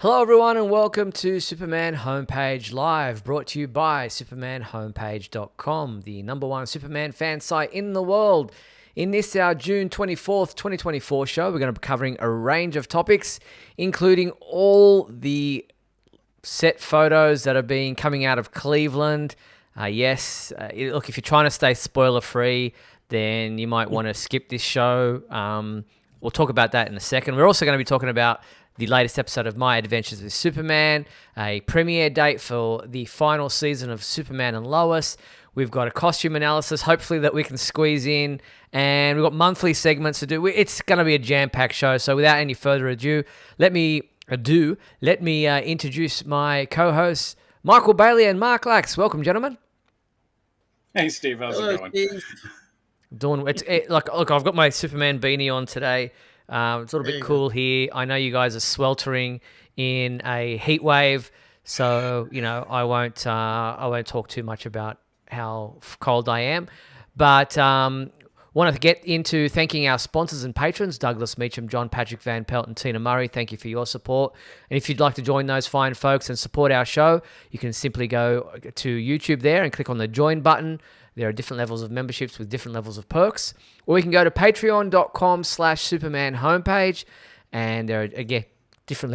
Hello everyone and welcome to Superman Homepage Live, brought to you by supermanhomepage.com, the number one Superman fan site in the world. In this, our June 24th, 2024 show, we're going to be covering a range of topics, including all the set photos that have been coming out of Cleveland. Look, if you're trying to stay spoiler-free, then you might want to skip this show. We'll talk about that in a second. We're also going to be talking about the latest episode of My Adventures with Superman, a premiere date for the final season of Superman and Lois. We've got a costume analysis, hopefully, that we can squeeze in. And we've got monthly segments to do. It's going to be a jam-packed show. So without any further ado, let me introduce my co-hosts, Michael Bailey and Mark Lax. Welcome, gentlemen. Hey, Steve. How's it going? Steve. Look, I've got my Superman beanie on today. It's a little bit cool here. I know you guys are sweltering in a heat wave, so I won't talk too much about how cold I am. But want to get into thanking our sponsors and patrons: Douglas Meacham, John Patrick Van Pelt, and Tina Murray. Thank you for your support. And if you'd like to join those fine folks and support our show, you can simply go to YouTube there and click on the join button. There are different levels of memberships with different levels of perks. Or you can go to patreon.com/Superman homepage. And there are, again, different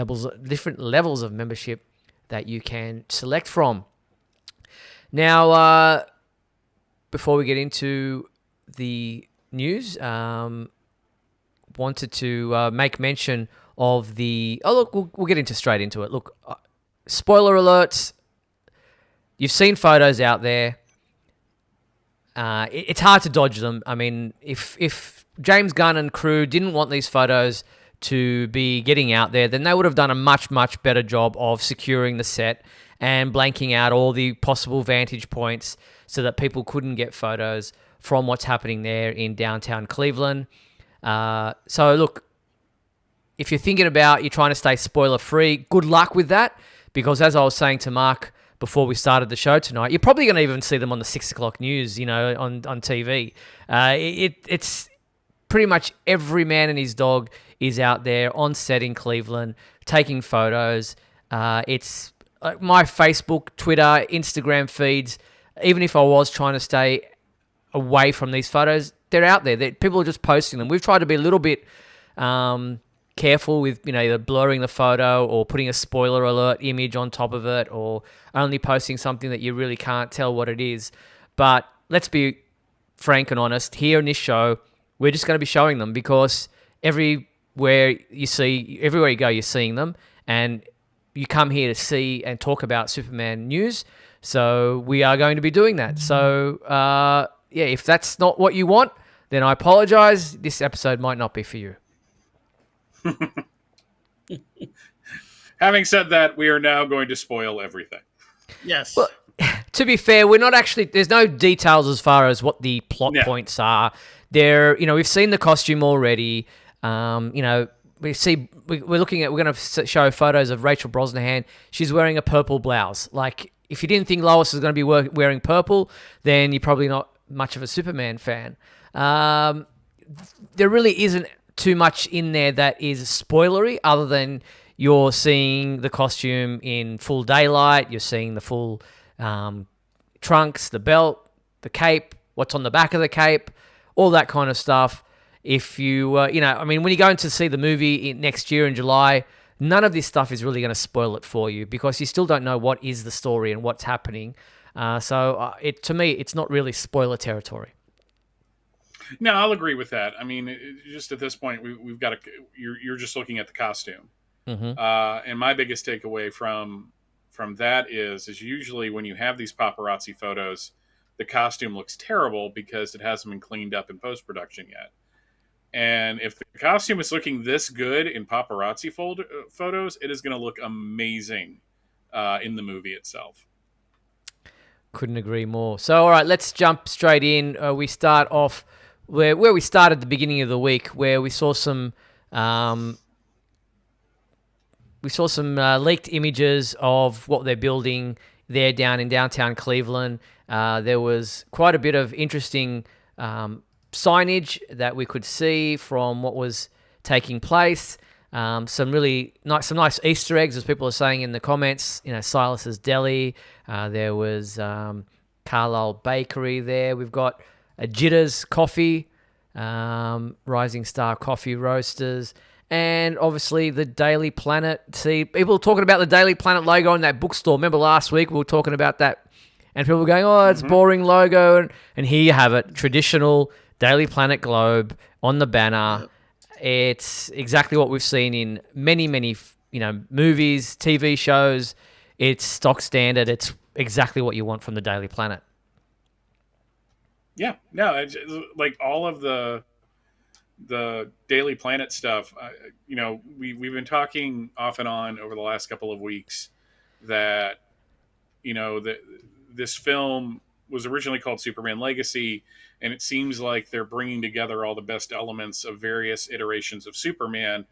levels of membership that you can select from. Now, before we get into the news, wanted to make mention of the... Oh, look, we'll get straight into it. Look, spoiler alerts. You've seen photos out there. It's hard to dodge them. I mean, if James Gunn and crew didn't want these photos to be getting out there, then they would have done a much, much better job of securing the set and blanking out all the possible vantage points so that people couldn't get photos from what's happening there in downtown Cleveland. So look, if you're thinking about you're trying to stay spoiler-free, good luck with that, because as I was saying to Mark before we started the show tonight, you're probably going to even see them on the 6 o'clock news, on TV. It's pretty much every man and his dog is out there on set in Cleveland taking photos. It's my Facebook, Twitter, Instagram feeds. Even if I was trying to stay away from these photos, they're out there. People are just posting them. We've tried to be a little bit careful with either blurring the photo or putting a spoiler alert image on top of it, or only posting something that you really can't tell what it is. But let's be frank and honest, here in this show, we're just going to be showing them because everywhere you go, you're seeing them, and you come here to see and talk about Superman news. So we are going to be doing that. So if that's not what you want, then I apologize. This episode might not be for you. Having said that, we are now going to spoil everything. Yes. Well, to be fair, we're not actually... There's no details as far as what the plot points are. We've seen the costume already. We're going to show photos of Rachel Brosnahan. She's wearing a purple blouse. Like, if you didn't think Lois was going to be wearing purple, then you're probably not much of a Superman fan. There really isn't too much in there that is spoilery, other than you're seeing the costume in full daylight, you're seeing the full trunks, the belt, the cape, what's on the back of the cape, all that kind of stuff. If you, when you go in to see the movie next year in July, none of this stuff is really going to spoil it for you because you still don't know what is the story and what's happening. To me, it's not really spoiler territory. No, I'll agree with that. I mean, just at this point, we've got you're just looking at the costume. Mm-hmm. And my biggest takeaway from that is usually when you have these paparazzi photos, the costume looks terrible because it hasn't been cleaned up in post-production yet. And if the costume is looking this good in paparazzi photos, it is going to look amazing in the movie itself. Couldn't agree more. So, all right, let's jump straight in. We start off where we started at the beginning of the week, where we saw some leaked images of what they're building there down in downtown Cleveland. There was quite a bit of interesting signage that we could see from what was taking place. Some nice Easter eggs, as people are saying in the comments. Silas's Deli. There was Carlisle Bakery there. We've got a Jitters Coffee, Rising Star Coffee Roasters, and obviously the Daily Planet. See, people talking about the Daily Planet logo in that bookstore. Remember last week we were talking about that, and people were going, "Oh, it's boring logo," and here you have it, traditional Daily Planet globe on the banner. Yep. It's exactly what we've seen in many, many, movies, TV shows. It's stock standard. It's exactly what you want from the Daily Planet. Yeah, no, it's like all of the Daily Planet stuff. We've been talking off and on over the last couple of weeks that this film was originally called Superman Legacy, and it seems like they're bringing together all the best elements of various iterations of Superman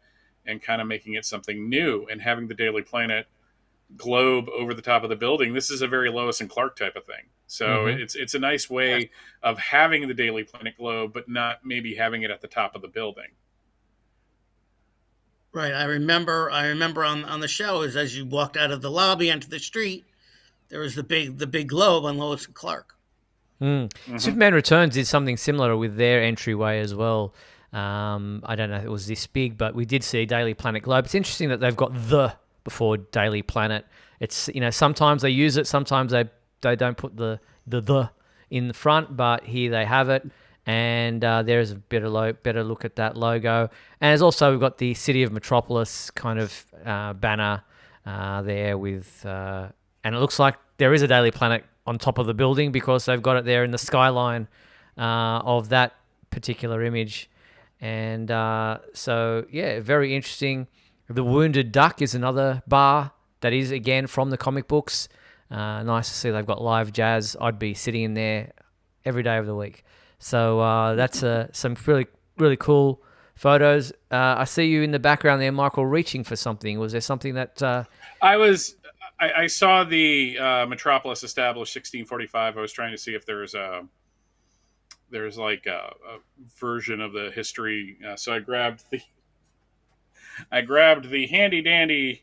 and kind of making it something new, and having the Daily Planet globe over the top of the building. This is a very Lois and Clark type of thing. So it's a nice way of having the Daily Planet globe, but not maybe having it at the top of the building. Right. I remember on the show is as you walked out of the lobby onto the street, there was the big globe on Lois and Clark. Superman Returns did something similar with their entryway as well. I don't know if it was this big, but we did see a Daily Planet globe. It's interesting that they've got the before Daily Planet. It's sometimes they use it, sometimes they don't put the in the front, but here they have it. And there's a better look at that logo. And there's also we've got the City of Metropolis kind of banner there with, and it looks like there is a Daily Planet on top of the building because they've got it there in the skyline of that particular image. And so, yeah, very interesting. The Wounded Duck is another bar that is, again, from the comic books. Nice to see they've got live jazz. I'd be sitting in there every day of the week. So that's some really, really cool photos. I see you in the background there, Michael, reaching for something. Was there something that... I saw the Metropolis established 1645. I was trying to see if there's like a version of the history. So I grabbed the handy dandy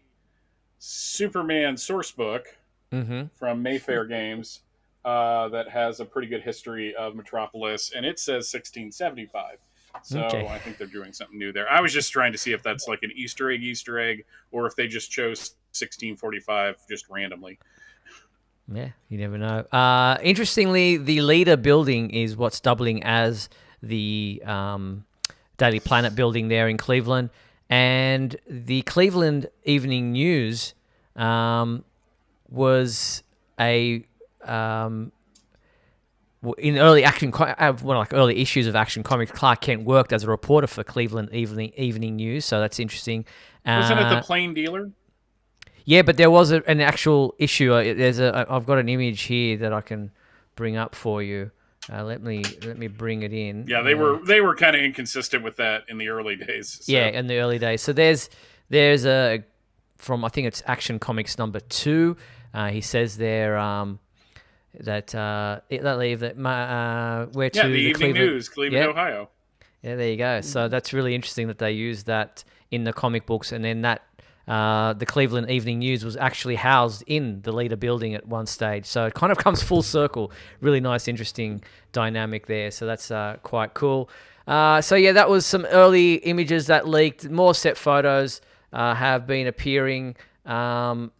Superman source book from Mayfair Games that has a pretty good history of Metropolis, and it says 1675. So I think they're doing something new there. I was just trying to see if that's like an Easter egg, or if they just chose 1645 just randomly. Yeah, you never know. Interestingly, the Leader building is what's doubling as the Daily Planet building there in Cleveland. And the Cleveland Evening News was a... in early early issues of Action Comics, Clark Kent worked as a reporter for Cleveland Evening News, so that's interesting. Wasn't it the Plain Dealer? Yeah, but there was an actual issue. I've got an image here that I can bring up for you. Let me bring it in. Yeah, they were kind of inconsistent with that in the early days. So. Yeah, in the early days. So there's a from I think it's Action Comics number 2. He says there the Evening News, Cleveland, Ohio. Yeah, there you go. So that's really interesting that they used that in the comic books, and then that the Cleveland Evening News was actually housed in the Leader building at one stage. So it kind of comes full circle. Really nice, interesting dynamic there. So that's quite cool. So yeah, that was some early images that leaked. More set photos have been appearing from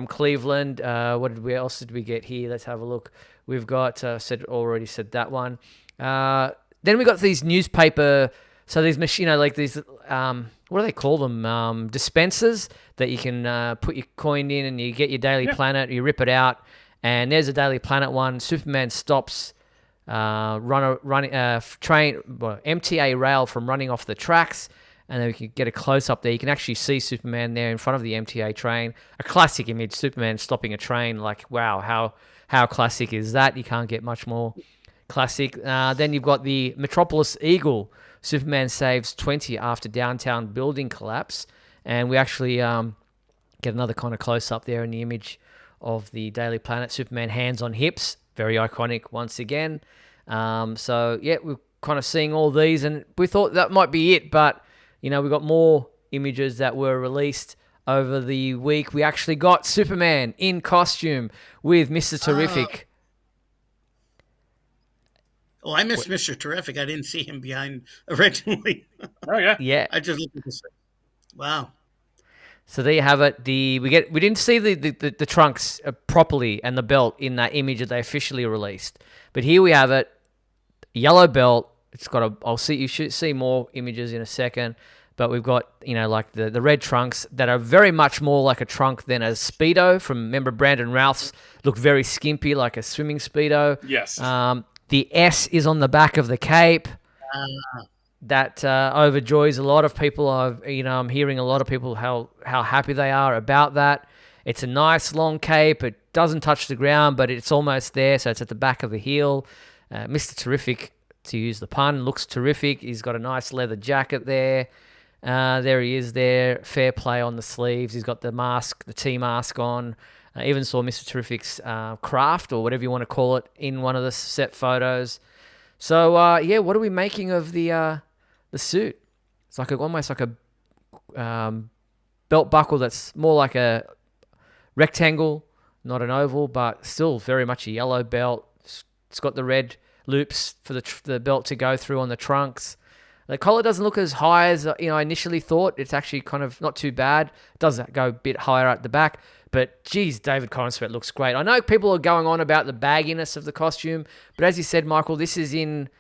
Cleveland. What else did we get here? Let's have a look. We've got already said that one. Then we got these newspaper. So these these what do they call them? Dispensers that you can put your coin in, and you get your Daily Planet. You rip it out, and there's a Daily Planet one. Superman stops MTA rail from running off the tracks. And then we can get a close-up there. You can actually see Superman there in front of the MTA train. A classic image, Superman stopping a train. Like, wow, how classic is that? You can't get much more classic. Then you've got the Metropolis Eagle. Superman saves 20 after downtown building collapse. And we actually get another kind of close-up there in the image of the Daily Planet. Superman hands on hips. Very iconic once again. So, yeah, we're kind of seeing all these. And we thought that might be it, but... we got more images that were released over the week. We actually got Superman in costume with Mr. Terrific. Oh, I missed Mr. Terrific. I didn't see him behind originally. Oh yeah. Yeah. I just looked at this. Wow. So there you have it. We didn't see the trunks properly and the belt in that image that they officially released, but here we have it. Yellow belt. It's got you should see more images in a second, but we've got like the red trunks that are very much more like a trunk than a Speedo from, remember, Brandon Routh's looked very skimpy like a swimming Speedo. Yes. The S is on the back of the cape. That overjoys a lot of people. I'm hearing a lot of people how happy they are about that. It's a nice long cape. It doesn't touch the ground, but it's almost there, so it's at the back of the heel. Mr. Terrific, to use the pun, looks terrific. He's got a nice leather jacket there. There he is there. Fair play on the sleeves. He's got the mask, the T-mask on. I even saw Mr. Terrific's craft, or whatever you want to call it, in one of the set photos. So, what are we making of the suit? It's like almost like a belt buckle that's more like a rectangle, not an oval, but still very much a yellow belt. It's got the red loops for the belt to go through on the trunks. The collar doesn't look as high as I initially thought. It's actually kind of not too bad. It does go a bit higher at the back. But, geez, David Corenswet looks great. I know people are going on about the bagginess of the costume, but as you said, Michael, this is in,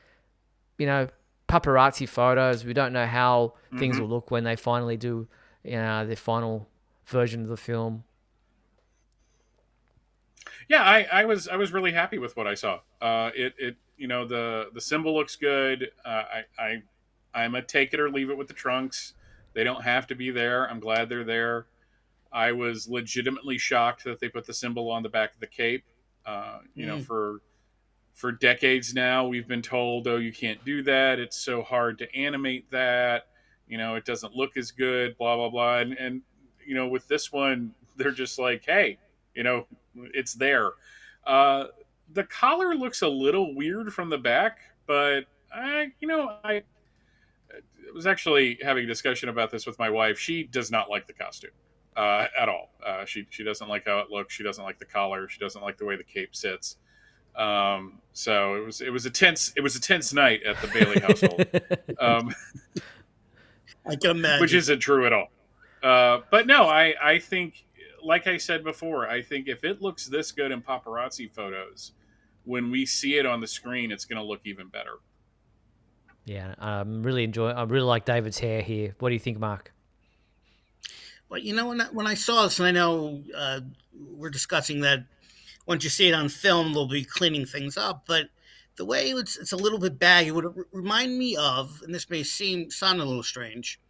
paparazzi photos. We don't know how things will look when they finally do, their final version of the film. Yeah, I was really happy with what I saw. The symbol looks good. I'm a take it or leave it with the trunks. They don't have to be there. I'm glad they're there. I was legitimately shocked that they put the symbol on the back of the cape. For decades now, we've been told, oh, you can't do that. It's so hard to animate that. It doesn't look as good, blah, blah, blah. And with this one, they're just like, hey, it's there. The collar looks a little weird from the back, but I was actually having a discussion about this with my wife. She does not like the costume at all. She doesn't like how it looks. She doesn't like the collar. She doesn't like the way the cape sits. So it was a tense night at the Bailey household. I can imagine. Which isn't true at all. But no, I think, like I said before, I think if it looks this good in paparazzi photos, when we see it on the screen, it's going to look even better. Yeah, I really like David's hair here. What do you think, Mark? Well, when I saw this, and I know we're discussing that once you see it on film, they'll be cleaning things up, but the way it's a little bit baggy, what it remind me of, and this may sound a little strange,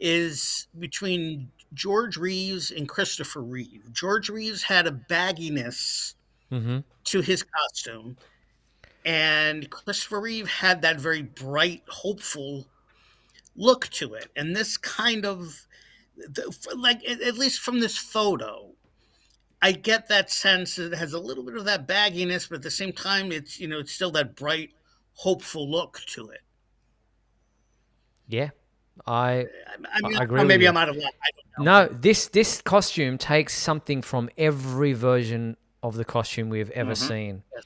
is between George Reeves and Christopher Reeve. George Reeves had a bagginess to his costume, and Christopher Reeve had that very bright, hopeful look to it. And this kind of, at least from this photo, I get that sense that it has a little bit of that bagginess, but at the same time, it's it's still that bright, hopeful look to it. Yeah, I agree. Or maybe with I'm you. out of line. I don't know. No, this costume takes something from every version of the costume we've ever seen. Yes.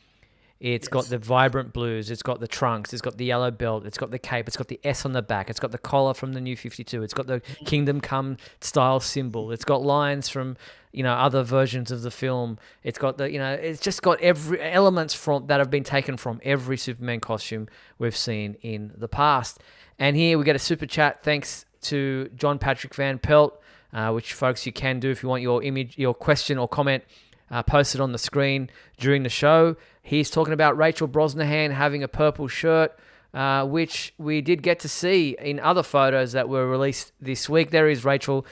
It's got the vibrant blues, it's got the trunks, it's got the yellow belt, it's got the cape, it's got the S on the back, it's got the collar from the New 52, it's got the Kingdom Come style symbol, it's got lines from other versions of the film, it's got it's just got every elements from that have been taken from every Superman costume we've seen in the past. And here we get a super chat thanks to John Patrick Van Pelt, which folks you can do if you want your question or comment posted on the screen during the show. He's talking about Rachel Brosnahan having a purple shirt, which we did get to see in other photos that were released this week. There is Rachel.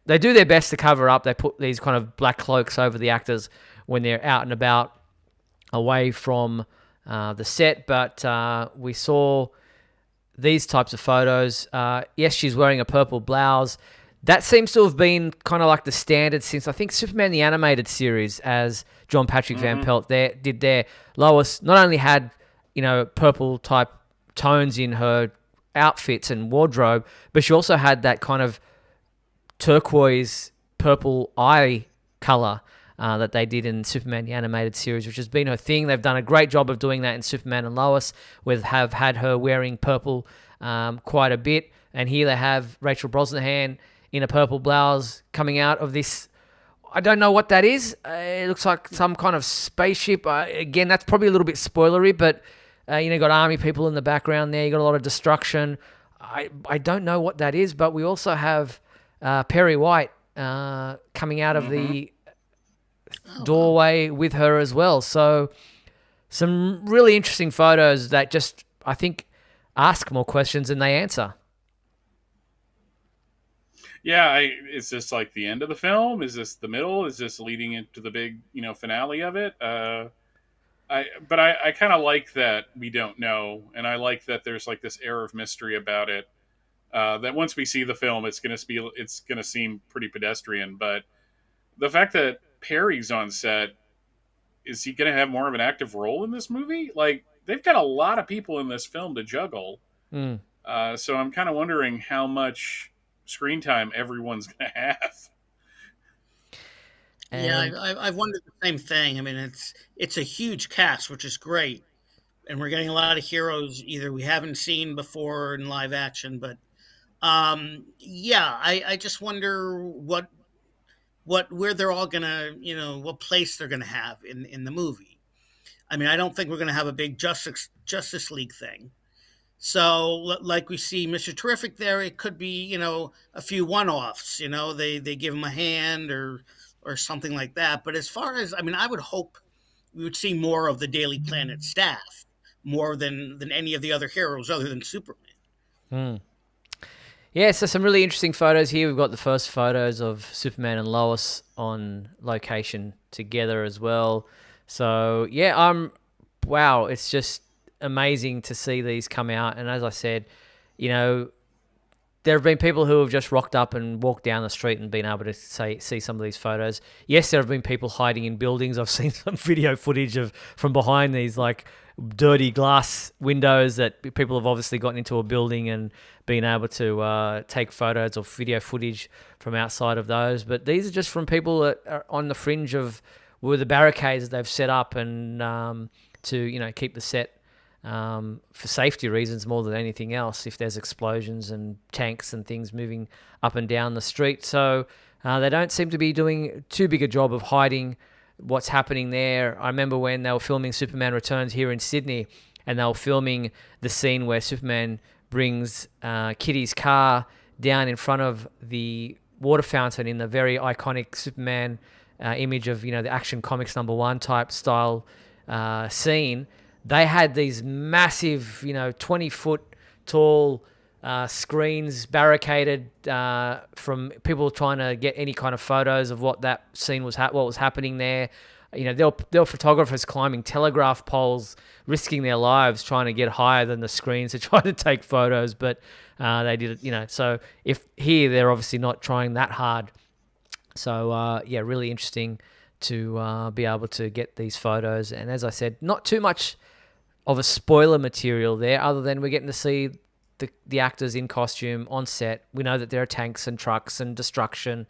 They do their best to cover up. They put these kind of black cloaks over the actors when they're out and about away from the set. But we saw these types of photos. Yes, she's wearing a purple blouse. That seems to have been kind of like the standard since, I think, Superman the Animated Series, as John Patrick Van Pelt did there. Lois not only had, purple type tones in her outfits and wardrobe, but she also had that kind of turquoise purple eye color that they did in Superman the animated series, which has been her thing. They've done a great job of doing that in Superman and Lois. We have had her wearing purple quite a bit, and here they have Rachel Brosnahan in a purple blouse coming out of this. I don't know what that is. It looks like some kind of spaceship. Again, that's probably a little bit spoilery, but you got army people in the background there. You got a lot of destruction. I don't know what that is, but we also have Perry White coming out of the doorway with her as well. So some really interesting photos that just, I think, ask more questions than they answer. Yeah, is this like the end of the film? Is this the middle? Is this leading into the big, finale of it? I kind of like that we don't know, and I like that there's like this air of mystery about it. That once we see the film, it's gonna seem pretty pedestrian. But the fact that Perry's on set, is he gonna have more of an active role in this movie? Like, they've got a lot of people in this film to juggle. Mm. So I'm kind of wondering how much screen time everyone's going to have. Yeah, And I've wondered the same thing. I mean, it's a huge cast, which is great, and we're getting a lot of heroes either we haven't seen before in live action. But yeah, I just wonder what where they're all gonna, what place they're gonna have in the movie. I mean, I don't think we're gonna have a big Justice League thing. So, like we see Mr. Terrific there, it could be, a few one-offs. They give him a hand or something like that. But as far as, I mean, I would hope we would see more of the Daily Planet staff, more than any of the other heroes other than Superman. mm. Yeah, so some really interesting photos here. We've got the first photos of Superman and Lois on location together as well. So yeah, wow, it's just amazing to see these come out. And as I said, there have been people who have just rocked up and walked down the street and been able to see some of these photos. Yes, there have been people hiding in buildings. I've seen some video footage from behind these like dirty glass windows that people have obviously gotten into a building and been able to take photos or video footage from outside of those. But these are just from people that are on the fringe of where the barricades that they've set up and to keep the set for safety reasons more than anything else, if there's explosions and tanks and things moving up and down the street. So they don't seem to be doing too big a job of hiding what's happening there. I remember when they were filming Superman Returns here in Sydney, and they were filming the scene where Superman brings Kitty's car down in front of the water fountain in the very iconic Superman image of, the Action Comics #1 type style scene. They had these massive, 20-foot tall screens barricaded from people trying to get any kind of photos of what that scene was, what was happening there. There were photographers climbing telegraph poles, risking their lives trying to get higher than the screens to try to take photos. But they did it, So if here, they're obviously not trying that hard. So yeah, really interesting to be able to get these photos. And as I said, not too much of a spoiler material there, other than we're getting to see the actors in costume on set. We know that there are tanks and trucks and destruction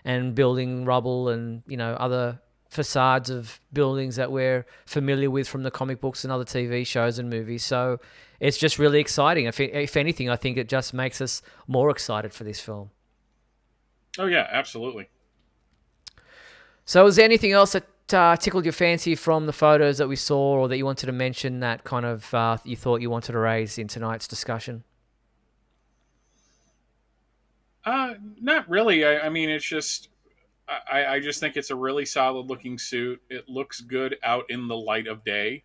and building rubble and, other facades of buildings that we're familiar with from the comic books and other TV shows and movies. So it's just really exciting. If anything, I think it just makes us more excited for this film. Oh, yeah, absolutely. So is there anything else that tickled your fancy from the photos that we saw, or that you wanted to mention that kind of you thought you wanted to raise in tonight's discussion? Not really. I mean, it's just, I just think it's a really solid looking suit. It looks good out in the light of day.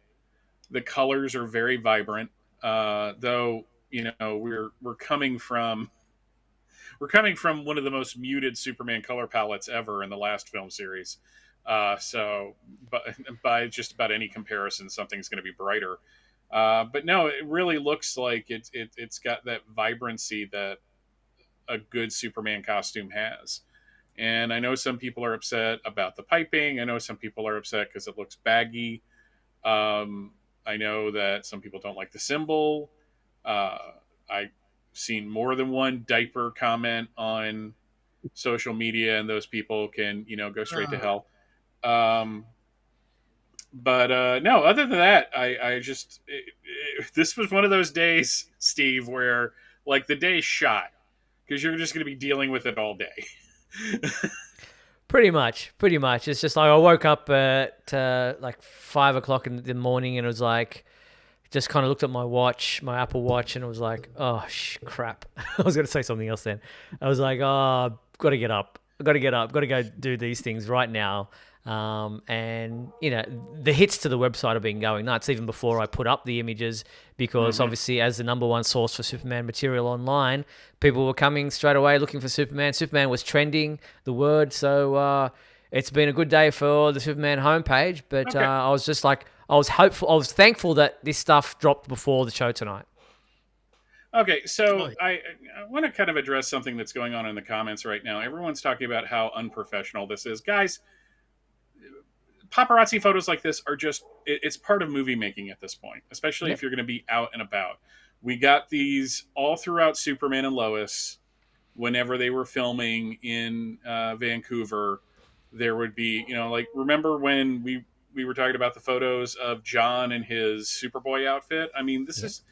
The colors are very vibrant. Though, we're coming from one of the most muted Superman color palettes ever in the last film series. So, but by just about any comparison, something's going to be brighter. But no, it really looks like it's got that vibrancy that a good Superman costume has. And I know some people are upset about the piping. I know some people are upset because it looks baggy. I know that some people don't like the symbol. I seen more than one diaper comment on social media, and those people can, go straight to hell. Um, but no, other than that, I just this was one of those days, Steve, where like the day's shot because you're just going to be dealing with it all day. Pretty much. It's just like I woke up at like 5 o'clock in the morning, and it was like, just kind of looked at my watch, my Apple Watch, and it was like, oh, crap. I was going to say something else then. I was like, oh, got to get up. Got to go do these things right now. And, the hits to the website have been going nuts even before I put up the images, because obviously as the number one source for Superman material online, people were coming straight away looking for Superman. Superman was trending, the word. So it's been a good day for the Superman homepage. But Okay. I was just like, I was thankful that this stuff dropped before the show tonight. Okay, so I want to kind of address something that's going on in the comments right now. Everyone's talking about how unprofessional this is. Guys, paparazzi photos like this are just, it's part of movie making at this point, especially if you're going to be out and about. We got these all throughout Superman and Lois. Whenever they were filming in Vancouver, there would be, like, remember when we were talking about the photos of John in his Superboy outfit? I mean, this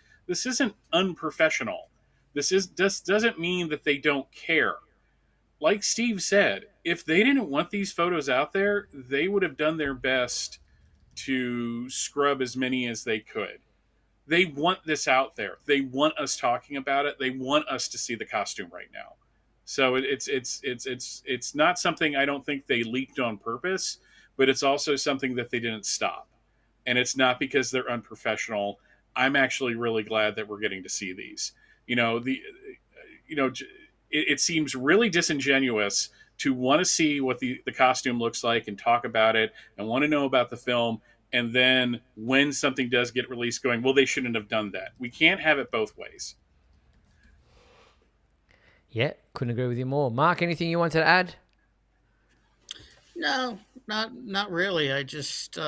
isn't unprofessional. This doesn't mean that they don't care. Like Steve said, if they didn't want these photos out there, they would have done their best to scrub as many as they could. They want this out there. They want us talking about it. They want us to see the costume right now. So it's not something I don't think they leaked on purpose, but it's also something that they didn't stop. And it's not because they're unprofessional. I'm actually really glad that we're getting to see these. It seems really disingenuous to want to see what the costume looks like and talk about it and want to know about the film. And then when something does get released, going, well, they shouldn't have done that. We can't have it both ways. Yeah, couldn't agree with you more. Mark, anything you wanted to add? No, not really. I just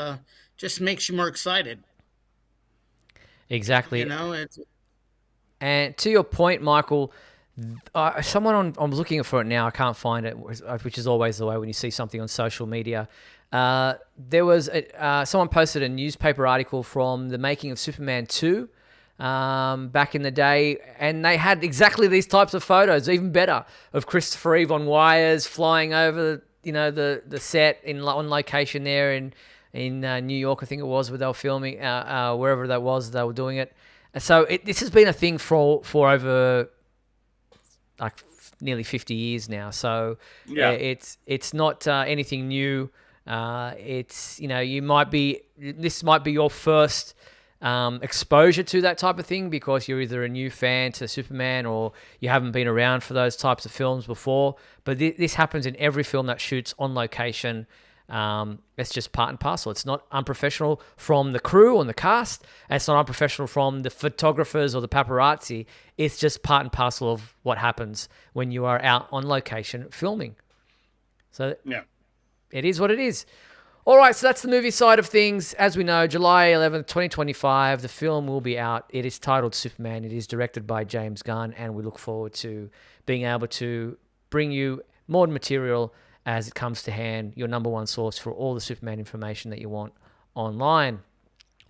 makes you more excited. Exactly. It's And to your point, Michael, I'm looking for it now. I can't find it, which is always the way when you see something on social media. There was someone posted a newspaper article from the making of Superman 2 back in the day, and they had exactly these types of photos, even better, of Christopher Reeve on wires flying over, the set on location there in New York, I think it was, where they were filming, wherever that was, they were doing it. So this has been a thing for over like nearly 50 years now. So it's not anything new. It's, this might be your first exposure to that type of thing because you're either a new fan to Superman or you haven't been around for those types of films before. But this happens in every film that shoots on location. It's just part and parcel. It's not unprofessional from the crew and the cast, and it's not unprofessional from the photographers or the paparazzi. It's just part and parcel of what happens when you are out on location filming. So it is what it is. All right, so that's the movie side of things. As we know, July 11th, 2025, the film will be out. It is titled Superman. It is directed by James Gunn, and we look forward to being able to bring you more material as it comes to hand, your number one source for all the Superman information that you want online.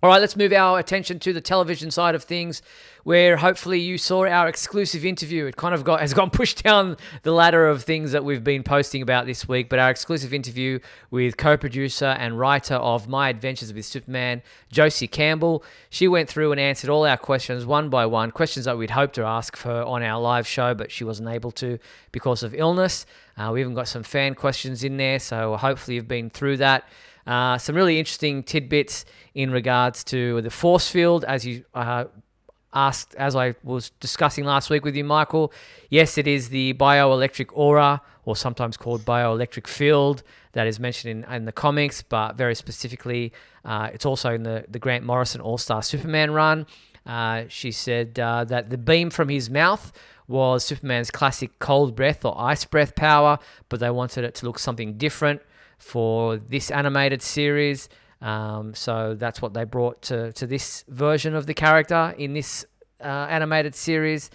All right, let's move our attention to the television side of things, where hopefully you saw our exclusive interview. It kind of has gone pushed down the ladder of things that we've been posting about this week, but our exclusive interview with co-producer and writer of My Adventures with Superman, Josie Campbell. She went through and answered all our questions one by one, questions that we'd hoped to ask her on our live show, but she wasn't able to because of illness. We even got some fan questions in there, so hopefully you've been through that. Some really interesting tidbits in regards to the force field, as you asked, as I was discussing last week with you, Michael. Yes, it is the bioelectric aura, or sometimes called bioelectric field, that is mentioned in the comics, but very specifically, it's also in the Grant Morrison All-Star Superman run. She said that the beam from his mouth was Superman's classic cold breath or ice breath power, but they wanted it to look something different for this animated series. So that's what they brought to this version of the character in this animated series.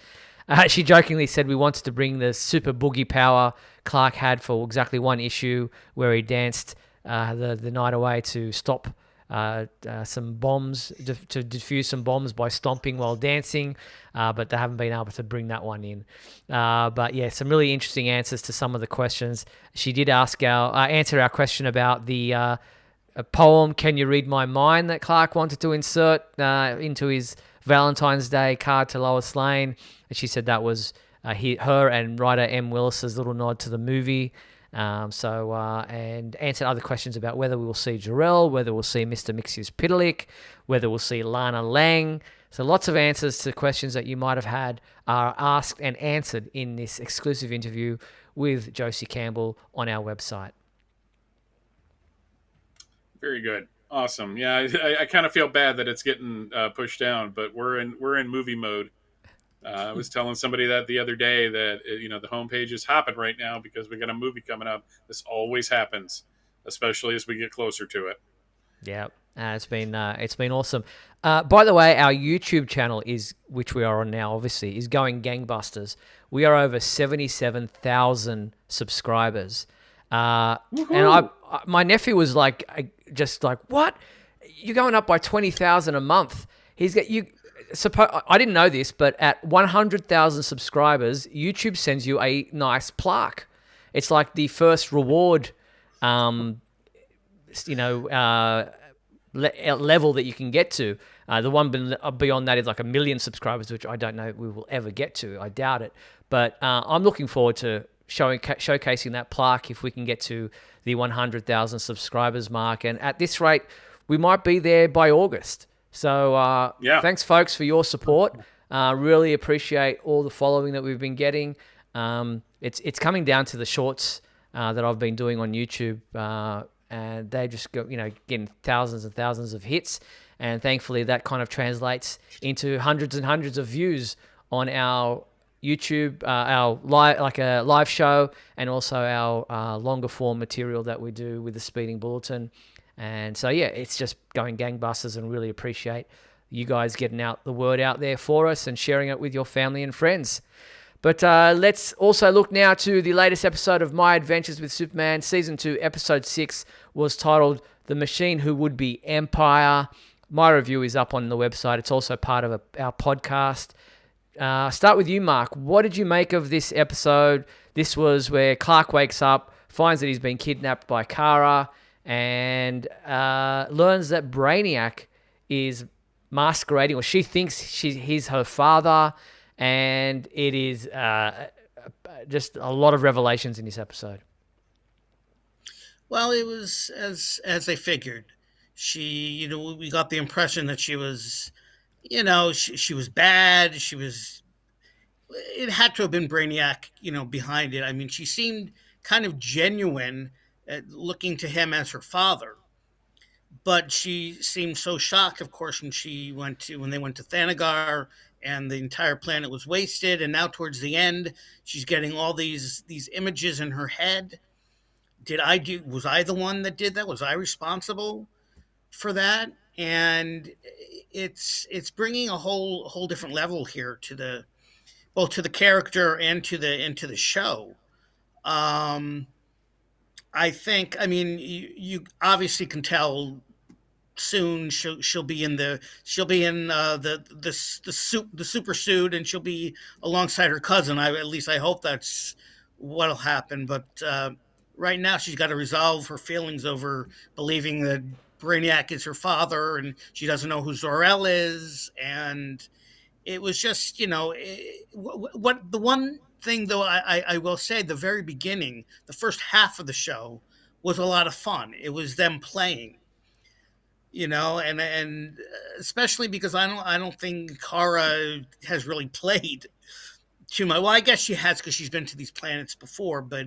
She jokingly said we wanted to bring the super boogie power Clark had for exactly one issue where he danced the night away to stop some bombs, to defuse some bombs by stomping while dancing, but they haven't been able to bring that one in. But yeah, some really interesting answers to some of the questions. She did answer our question about the a poem, Can You Read My Mind, that Clark wanted to insert into his Valentine's Day card to Lois Lane. And she said that was her and writer M. Willis's little nod to the movie. And answered other questions about whether we will see Jarrell, whether we'll see Mr. Mixius-Pitalik, whether we'll see Lana Lang. So lots of answers to questions that you might have had are asked and answered in this exclusive interview with Josie Campbell on our website. Very good. Awesome. Yeah, I kind of feel bad that it's getting pushed down, but we're in movie mode. I was telling somebody that the other day that the homepage is hopping right now because we got a movie coming up. This always happens, especially as we get closer to it. Yeah, it's been awesome. By the way, our YouTube channel which we are on now, obviously, is going gangbusters. We are over 77,000 subscribers. And my nephew was just like, what? You're going up by 20,000 a month. I didn't know this, but at 100,000 subscribers, YouTube sends you a nice plaque. It's like the first reward, level that you can get to. The one beyond that is like 1 million subscribers, which I don't know we will ever get to. I doubt it. But I'm looking forward to showcasing that plaque if we can get to the 100,000 subscribers mark. And at this rate, we might be there by August. So thanks, folks, for your support. Really appreciate all the following that we've been getting. It's coming down to the shorts that I've been doing on YouTube, and they just getting thousands and thousands of hits. And thankfully, that kind of translates into hundreds and hundreds of views on our YouTube, our live show, and also our longer form material that we do with the Speeding Bulletin. And so, yeah, it's just going gangbusters, and really appreciate you guys getting the word out there for us and sharing it with your family and friends. But let's also look now to the latest episode of My Adventures with Superman. Season 2, Episode 6 was titled The Machine Who Would Be Empire. My review is up on the website. It's also part of our podcast. Start with you, Mark. What did you make of this episode? This was where Clark wakes up, finds that he's been kidnapped by Kara, and learns that Brainiac is masquerading, or she thinks he's her father, and it is just a lot of revelations in this episode. Well, it was as I figured. She, we got the impression that she was, she was bad. It had to have been Brainiac, behind it. I mean, she seemed kind of genuine, looking to him as her father. But she seemed so shocked, of course, when they went to Thanagar and the entire planet was wasted. And now towards the end, she's getting all these images in her head. Was I the one that did that? Was I responsible for that? And it's bringing a whole different level here to both to the character and to the show. I think, you obviously can tell soon she'll be in the super suit, and she'll be alongside her cousin. At least I hope that's what'll happen. But right now she's got to resolve her feelings over believing that Brainiac is her father, and she doesn't know who Zor-El is. And it was just, what the one thing, though, I will say, the very beginning, the first half of the show was a lot of fun. It was them playing, and especially because I don't think Kara has really played too much. Well, I guess she has, because she's been to these planets before, but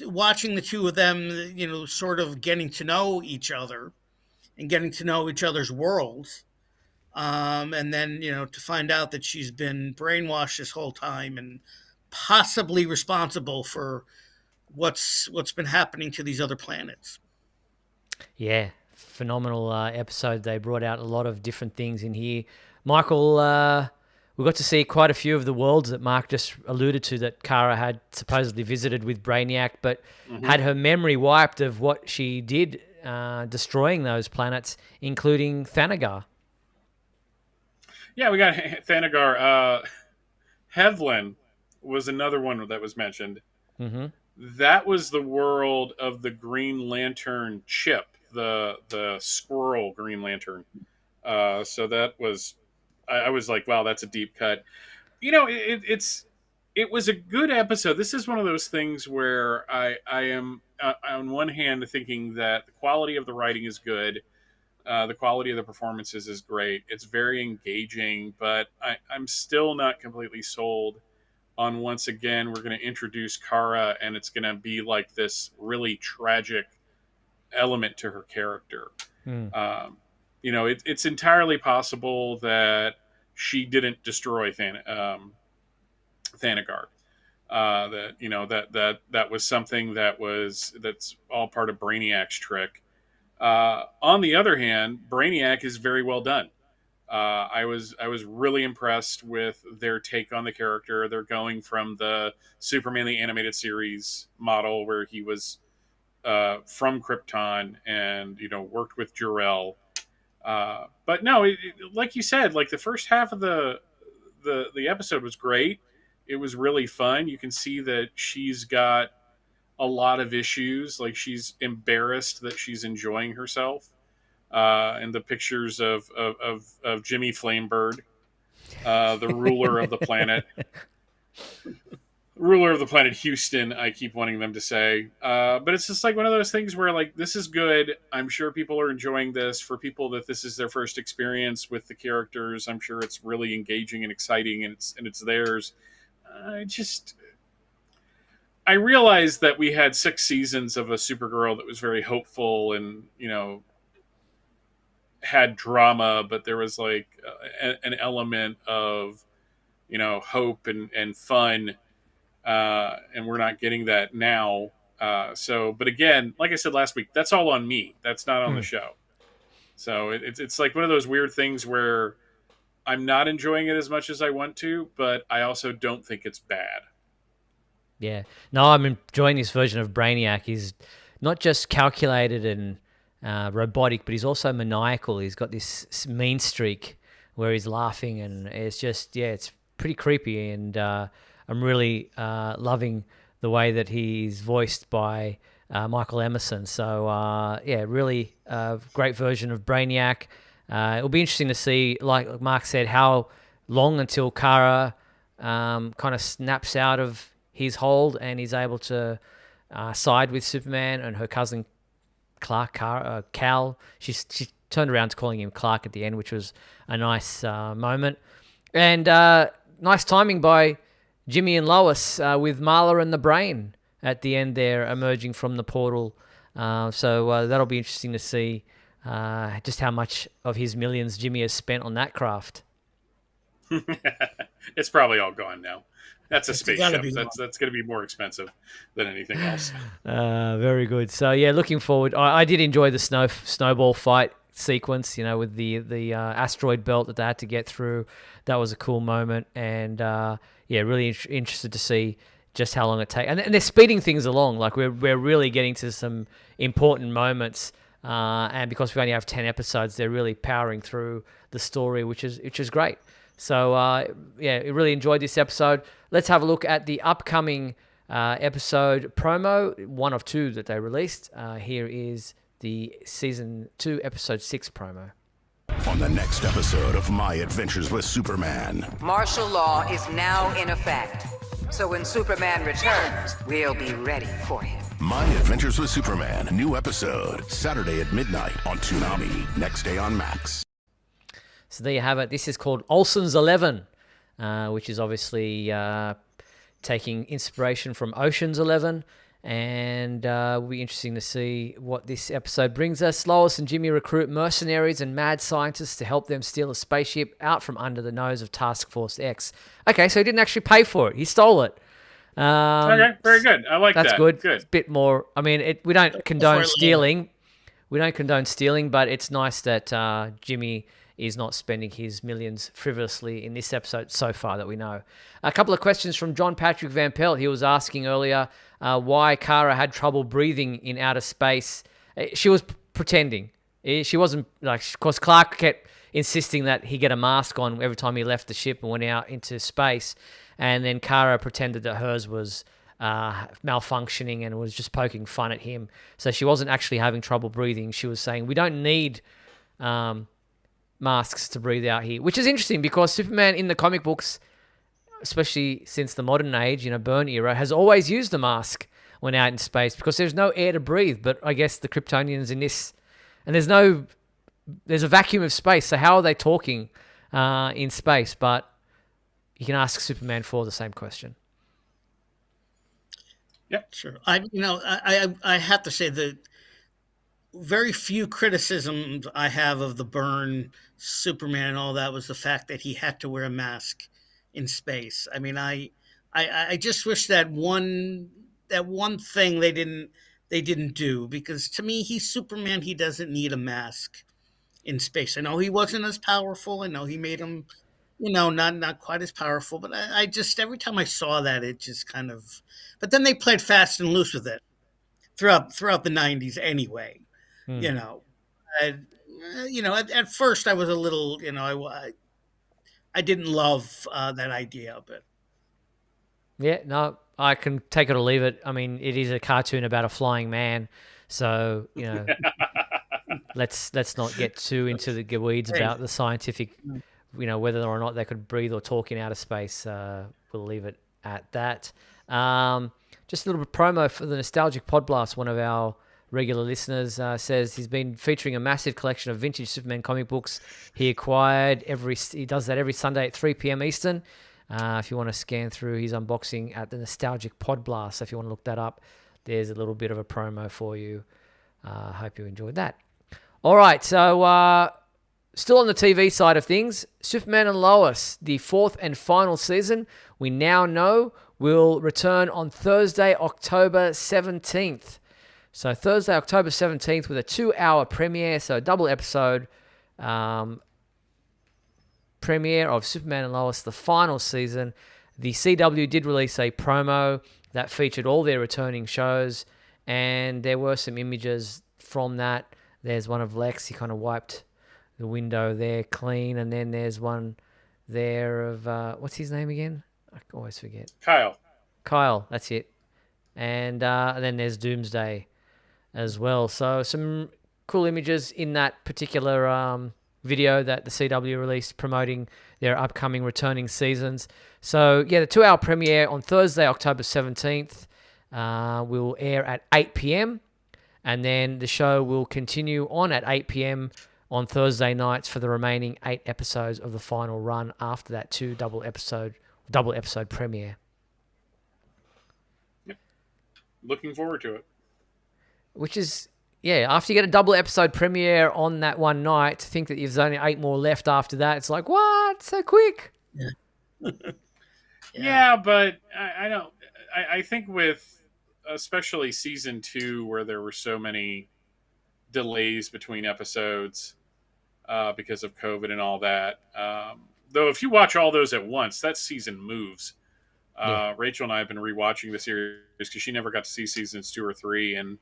watching the two of them, sort of getting to know each other and getting to know each other's worlds. And then, to find out that she's been brainwashed this whole time and possibly responsible for what's been happening to these other planets. Yeah, phenomenal episode. They brought out a lot of different things in here. Michael, we got to see quite a few of the worlds that Mark just alluded to that Kara had supposedly visited with Brainiac, but had her memory wiped of what she did destroying those planets, including Thanagar. Yeah, we got Thanagar. Hevlin was another one that was mentioned. Mm-hmm. That was the world of the Green Lantern chip, the squirrel Green Lantern. So that was, I was like, wow, that's a deep cut. It was a good episode. This is one of those things where I am on one hand thinking that the quality of the writing is good, the quality of the performances is great. It's very engaging, but I'm still not completely sold on, once again, we're going to introduce Kara and it's going to be like this really tragic element to her character. It's entirely possible that she didn't destroy Thanagar. That was something that's all part of Brainiac's trick. On the other hand, Brainiac is very well done. I was really impressed with their take on the character. They're going from the Superman the Animated Series model where he was from Krypton and worked with Jor-El. But no, like you said, like the first half of the episode was great. It was really fun. You can see that she's got a lot of issues. Like she's embarrassed that she's enjoying herself. And the pictures of Jimmy Flamebird, the ruler of the planet. Ruler of the planet Houston, I keep wanting them to say. But it's just like one of those things where, like, this is good. I'm sure people are enjoying this. For people that this is their first experience with the characters, I'm sure it's really engaging and exciting, and it's theirs. I realized that we had 6 seasons of a Supergirl that was very hopeful and, had drama, but there was like an element of, hope and fun. And we're not getting that now. But again, like I said last week, that's all on me. That's not on the show. So it's like one of those weird things where I'm not enjoying it as much as I want to, but I also don't think it's bad. Yeah. No, I'm enjoying this version of Brainiac. He's not just calculated and robotic, but he's also maniacal. He's got this mean streak where he's laughing, and it's just, it's pretty creepy. And I'm really loving the way that he's voiced by Michael Emerson. So, really great version of Brainiac. It'll be interesting to see, like Mark said, how long until Kara kind of snaps out of his hold and he's able to side with Superman and her cousin Cal. She turned around to calling him Clark at the end, which was a nice moment. And nice timing by Jimmy and Lois with Marla and the Brain at the end there emerging from the portal. So that'll be interesting to see just how much of his millions Jimmy has spent on that craft. It's probably all gone now. That's a spaceship. That's going to be more expensive than anything else. Very good. So looking forward. I did enjoy the snowball fight sequence. With the asteroid belt that they had to get through. That was a cool moment, and really interested to see just how long it takes. And they're speeding things along. Like we're really getting to some important moments. And because we only have 10 episodes, they're really powering through the story, which is great. So, I really enjoyed this episode. Let's have a look at the upcoming episode promo, one of 2 that they released. Here is the Season 2, Episode 6 promo. On the next episode of My Adventures with Superman. Martial law is now in effect. So when Superman returns, we'll be ready for him. My Adventures with Superman. New episode. Saturday at midnight on Toonami. Next day on Max. So there you have it. This is called Olsen's 11, which is obviously taking inspiration from Ocean's 11. And it'll be interesting to see what this episode brings us. Lois and Jimmy recruit mercenaries and mad scientists to help them steal a spaceship out from under the nose of Task Force X. Okay, so he didn't actually pay for it. He stole it. Okay, very good. I like that. That's good. Good. It's a bit more. I mean, we don't condone stealing. We don't condone stealing, but it's nice that Jimmy is not spending his millions frivolously in this episode so far that we know. A couple of questions from John Patrick Van Pelt. He was asking earlier why Kara had trouble breathing in outer space. She was pretending. She wasn't, like, of course, Clark kept insisting that he get a mask on every time he left the ship and went out into space. And then Kara pretended that hers was malfunctioning and was just poking fun at him. So she wasn't actually having trouble breathing. She was saying, we don't need masks to breathe out here, which is interesting because Superman in the comic books, especially since the modern age, Byrne era, has always used a mask when out in space because there's no air to breathe. But I guess the Kryptonians in this, and there's a vacuum of space. So how are they talking in space? But you can ask Superman for the same question. Yeah, sure. I have to say that very few criticisms I have of the Byrne Superman and all that was the fact that he had to wear a mask in space. I mean, I just wish that one thing they didn't do, because to me he's Superman. He doesn't need a mask in space. I know he wasn't as powerful. I know he made him, not quite as powerful. But I just, every time I saw that, it just kind of. But then they played fast and loose with it throughout the 90s anyway. At first I was a little, I didn't love that idea, but. Yeah, no, I can take it or leave it. I mean, it is a cartoon about a flying man, so let's not get too into the weeds about the scientific, whether or not they could breathe or talk in outer space. We'll leave it at that. Just a little bit of promo for the Nostalgic Podblast. One of our regular listeners says he's been featuring a massive collection of vintage Superman comic books he acquired. He does that every Sunday at 3 p.m. Eastern. If you want to scan through his unboxing at the Nostalgic Podblast, so if you want to look that up, there's a little bit of a promo for you. Hope you enjoyed that. All right, so still on the TV side of things, Superman and Lois, the fourth and final season, we now know will return on Thursday, October 17th. So Thursday, October 17th with a 2-hour premiere, so a double episode premiere of Superman and Lois, the final season. The CW did release a promo that featured all their returning shows, and there were some images from that. There's one of Lex. He kind of wiped the window there clean, and then there's one there of what's his name again? I always forget. Kyle, that's it. And then there's Doomsday as well. So some cool images in that particular video that the CW released promoting their upcoming returning seasons. So yeah, the 2-hour premiere on Thursday, October 17th will air at 8 p.m. And then the show will continue on at 8 p.m. on Thursday nights for the remaining 8 episodes of the final run after that double episode premiere. Yep. Looking forward to it. Which is, yeah, after you get a double episode premiere on that one night, to think that there's only 8 more left after that, it's like, what? So quick? Yeah. Yeah, but I don't. I think with especially season 2, where there were so many delays between episodes because of COVID and all that. Though if you watch all those at once, that season moves. Rachel and I have been rewatching the series because she never got to see seasons 2 or 3, and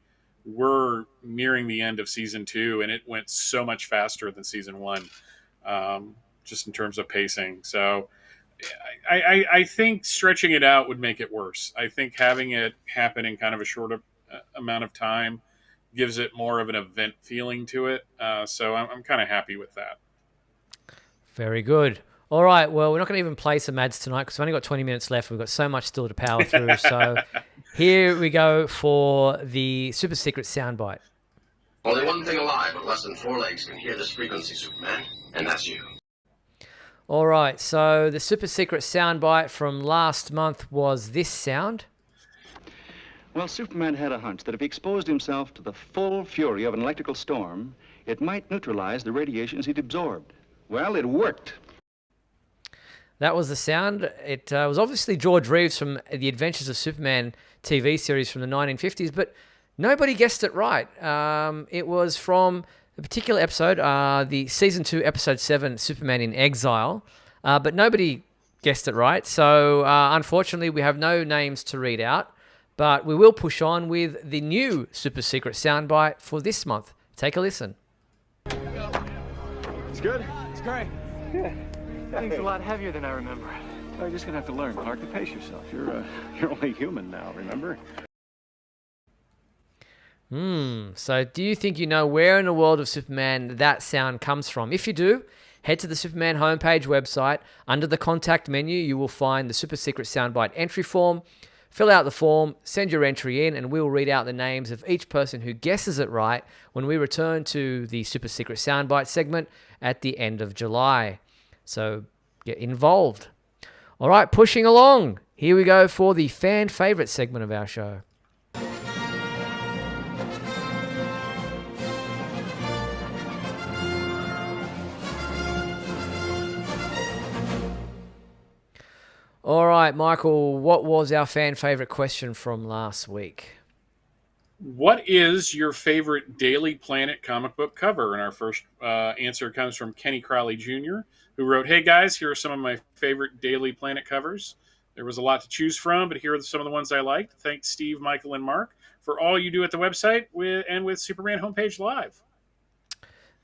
we're nearing the end of season 2, and it went so much faster than season 1, just in terms of pacing. So I think stretching it out would make it worse. I think having it happen in kind of a short amount of time gives it more of an event feeling to it. So I'm kind of happy with that. Very good. All right, well, we're not going to even play some ads tonight because we've only got 20 minutes left. We've got so much still to power through. So here we go for the super secret soundbite. Only one thing alive with less than 4 legs can hear this frequency, Superman, and that's you. All right, so the super secret soundbite from last month was this sound. Well, Superman had a hunch that if he exposed himself to the full fury of an electrical storm, it might neutralize the radiations he'd absorbed. Well, it worked. That was the sound. It was obviously George Reeves from the Adventures of Superman TV series from the 1950s, but nobody guessed it right. It was from The particular episode, the Season 2, Episode 7, Superman in Exile. But nobody guessed it right. So, unfortunately, we have no names to read out. But we will push on with the new super secret soundbite for this month. Take a listen. It's good? It's great. Yeah. That thing's a lot heavier than I remember. Well, you're just gonna have to learn, Clark, to pace yourself. You're only human now, remember? So do you think you know where in the world of Superman that sound comes from? If you do, head to the Superman homepage website. Under the contact menu, you will find the super secret soundbite entry form. Fill out the form, send your entry in, and we'll read out the names of each person who guesses it right when we return to the super secret soundbite segment at the end of July. So get involved. All right, pushing along. Here we go for the fan favorite segment of our show. All right, Michael, what was our fan favorite question from last week? What is your favorite Daily Planet comic book cover? And our first answer comes from Kenny Crowley Jr., who wrote, "Hey guys, here are some of my favorite Daily Planet covers. There was a lot to choose from, but here are some of the ones I liked. Thanks, Steve, Michael, and Mark, for all you do at the website and with Superman Homepage Live."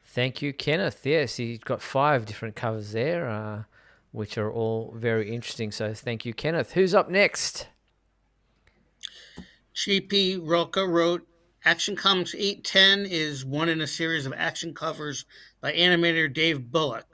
Thank you, Kenneth. Yes, he's got 5 different covers there, which are all very interesting. So thank you, Kenneth. Who's up next? JP Roca wrote, Action Comics 810 is one in a series of action covers by animator Dave Bullock.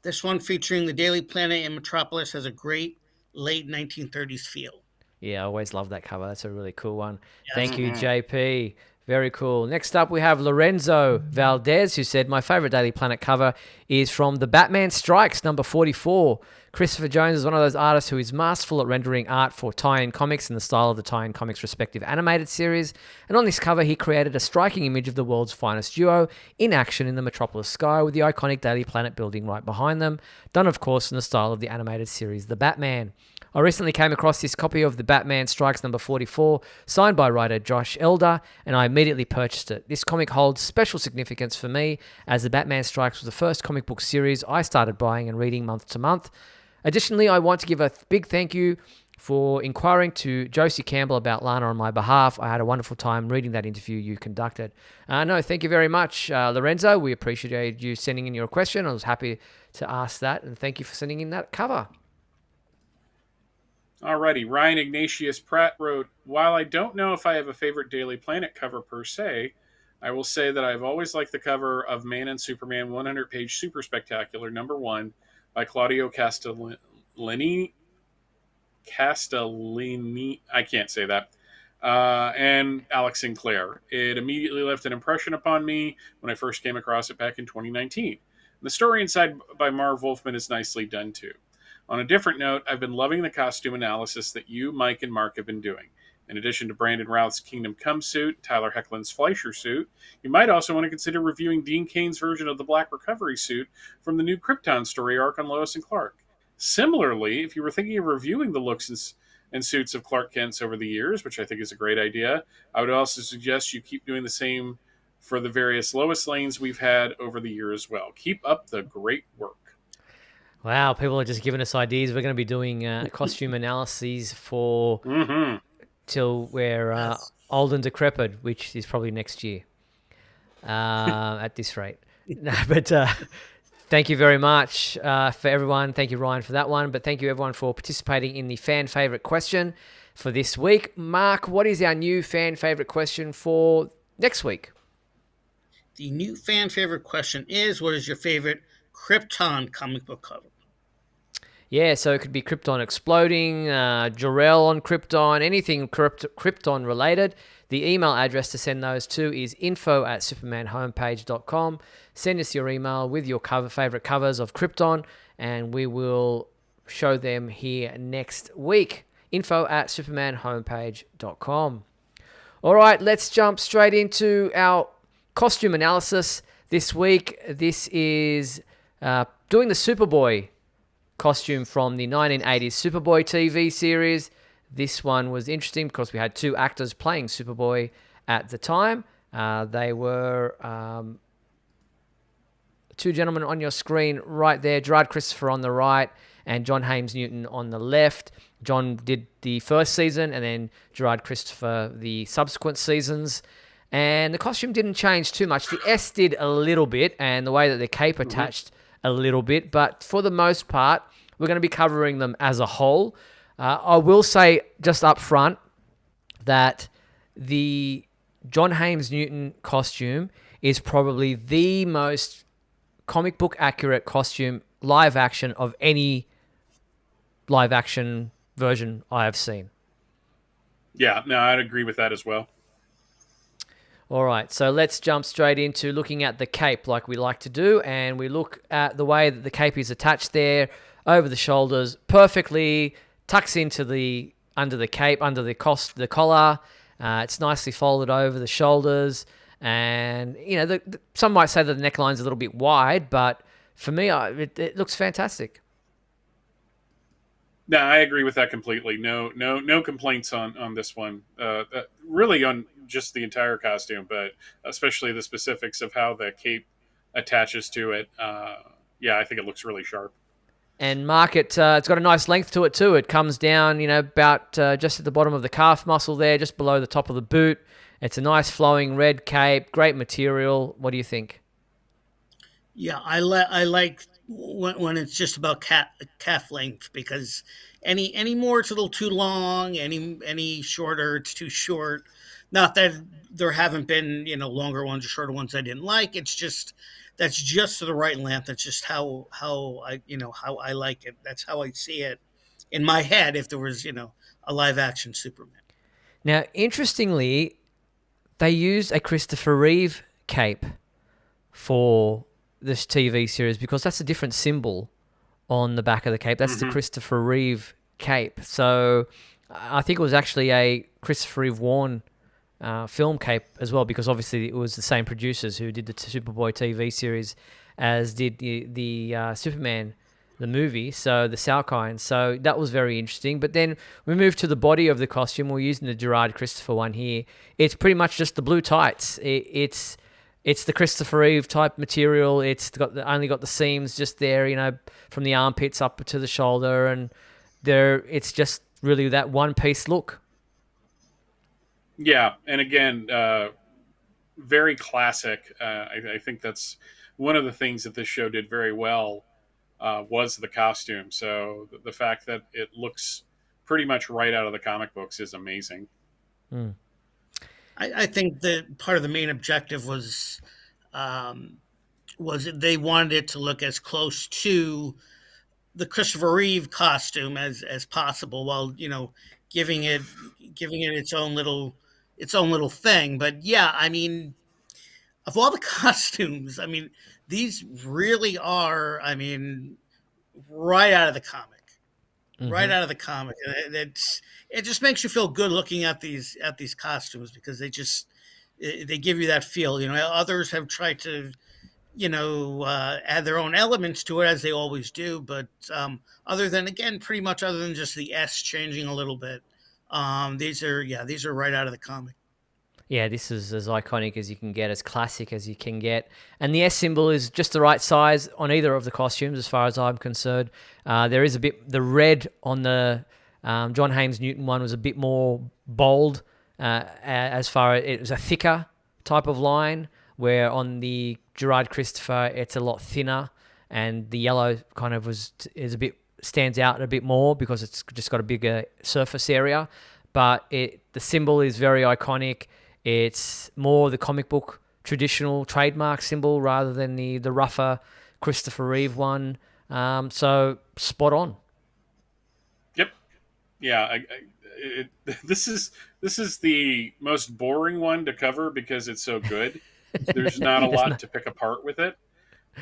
This one, featuring the Daily Planet and Metropolis, has a great late 1930s feel. Yeah, I always love that cover. That's a really cool one. Yes. Thank you, JP. Very cool. Next up, we have Lorenzo Valdez, who said, my favorite Daily Planet cover is from The Batman Strikes, number 44. Christopher Jones is one of those artists who is masterful at rendering art for tie-in comics in the style of the tie-in comics' respective animated series. And on this cover, he created a striking image of the world's finest duo in action in the Metropolis sky with the iconic Daily Planet building right behind them, done, of course, in the style of the animated series The Batman. I recently came across this copy of The Batman Strikes number 44, signed by writer Josh Elder, and I immediately purchased it. This comic holds special significance for me, as The Batman Strikes was the first comic book series I started buying and reading month to month. Additionally, I want to give a big thank you for inquiring to Josie Campbell about Lana on my behalf. I had a wonderful time reading that interview you conducted. No, thank you very much, Lorenzo. We appreciate you sending in your question. I was happy to ask that, and thank you for sending in that cover. Alrighty, Ryan Ignatius Pratt wrote, while I don't know if I have a favorite Daily Planet cover per se, I will say that I've always liked the cover of Man and Superman 100-page Super Spectacular number 1 by Claudio Castellini, I can't say that, and Alex Sinclair. It immediately left an impression upon me when I first came across it back in 2019. The story inside by Marv Wolfman is nicely done too. On a different note, I've been loving the costume analysis that you, Mike, and Mark have been doing. In addition to Brandon Routh's Kingdom Come suit, Tyler Hoechlin's Fleischer suit, you might also want to consider reviewing Dean Cain's version of the Black Recovery suit from the new Krypton story arc on Lois and Clark. Similarly, if you were thinking of reviewing the looks and suits of Clark Kent's over the years, which I think is a great idea, I would also suggest you keep doing the same for the various Lois Lanes we've had over the year as well. Keep up the great work. Wow, people are just giving us ideas. We're going to be doing costume analyses for till we're old and decrepit, which is probably next year at this rate. No, but thank you very much for everyone. Thank you, Ryan, for that one. But thank you, everyone, for participating in the fan favorite question for this week. Mark, what is our new fan favorite question for next week? The new fan favorite question is, what is your favorite Krypton comic book cover? Yeah, so it could be Krypton exploding, Jor-El on Krypton, anything Krypton related. The email address to send those to is info@supermanhomepage.com. Send us your email with your favorite covers of Krypton, and we will show them here next week. info@supermanhomepage.com. All right, let's jump straight into our costume analysis this week. This is doing the Superboy costume from the 1980s Superboy TV series. This one was interesting because we had 2 actors playing Superboy at the time. They were two gentlemen on your screen right there, Gerard Christopher on the right and John Haymes Newton on the left. John did the first season and then Gerard Christopher the subsequent seasons. And the costume didn't change too much. The S did a little bit and the way that the cape attached a little bit. But for the most part, we're going to be covering them as a whole. I will say just up front that the John Haymes Newton costume is probably the most comic book accurate costume live action of any live action version I have seen. Yeah, no, I'd agree with that as well. All right, so let's jump straight into looking at the cape like we like to do, and we look at the way that the cape is attached there over the shoulders, perfectly tucks into the under the cape, under the collar. It's nicely folded over the shoulders, and some might say that the neckline's a little bit wide, but for me, it looks fantastic. No, I agree with that completely. No complaints on this one. Really on just the entire costume, but especially the specifics of how the cape attaches to it. Yeah, I think it looks really sharp. And Mark, it's got a nice length to it too. It comes down, about just at the bottom of the calf muscle there, just below the top of the boot. It's a nice flowing red cape, great material. What do you think? Yeah, I like when it's just about calf length, because any more it's a little too long. Any shorter it's too short. Not that there haven't been longer ones or shorter ones I didn't like. It's just that's just the right length. That's just how I like it. That's how I see it in my head. If there was a live action Superman. Now, interestingly, they used a Christopher Reeve cape for this TV series because that's a different symbol on the back of the cape. That's the Christopher Reeve cape. So I think it was actually a Christopher Reeve worn film cape as well, because obviously it was the same producers who did the Superboy TV series as did the Superman, the movie, so the Salkind. So that was very interesting. But then we moved to the body of the costume. We're using the Gerard Christopher one here. It's pretty much just the blue tights. It's the Christopher Reeve type material. It's only got the seams just there, from the armpits up to the shoulder, and it's just really that one-piece look. Yeah, and again, very classic. I think that's one of the things that this show did very well was the costume. So the fact that it looks pretty much right out of the comic books is amazing. Mm. I think that part of the main objective was they wanted it to look as close to the Christopher Reeve costume as possible, while giving it its own little thing. But yeah, I mean, of all the costumes, I mean, these really are, I mean, right out of the comic. Right out of the comic. It just makes you feel good looking at these costumes, because they give you that feel. Others have tried to add their own elements to it, as they always do, but other than just the S changing a little bit, these are right out of the comic. Yeah, this is as iconic as you can get, as classic as you can get. And the S symbol is just the right size on either of the costumes, as far as I'm concerned. There is the red on the John Haymes Newton one was a bit more bold, as far as it was a thicker type of line, where on the Gerard Christopher, it's a lot thinner, and the yellow kind of stands out a bit more because it's just got a bigger surface area. But the symbol is very iconic. It's more the comic book traditional trademark symbol rather than the rougher Christopher Reeve one. So spot on. Yep. Yeah. This is the most boring one to cover because it's so good. There's not a lot to pick apart with it.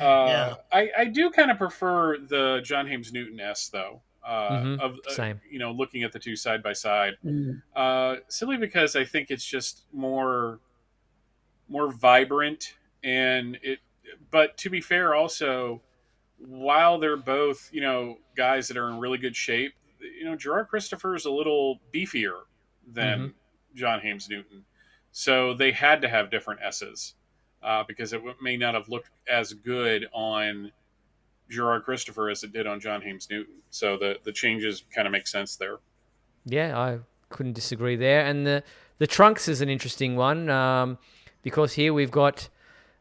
I do kind of prefer the John Haymes Newton S though. Same. Looking at the two side by side, simply because I think it's just more vibrant, and but to be fair, also, while they're both guys that are in really good shape, Gerard Christopher is a little beefier than John Haymes Newton, so they had to have different S's. because it may not have looked as good on Gerard Christopher as it did on John Haymes Newton. So the changes kind of make sense there. Yeah, I couldn't disagree there. And the trunks is an interesting one because here we've got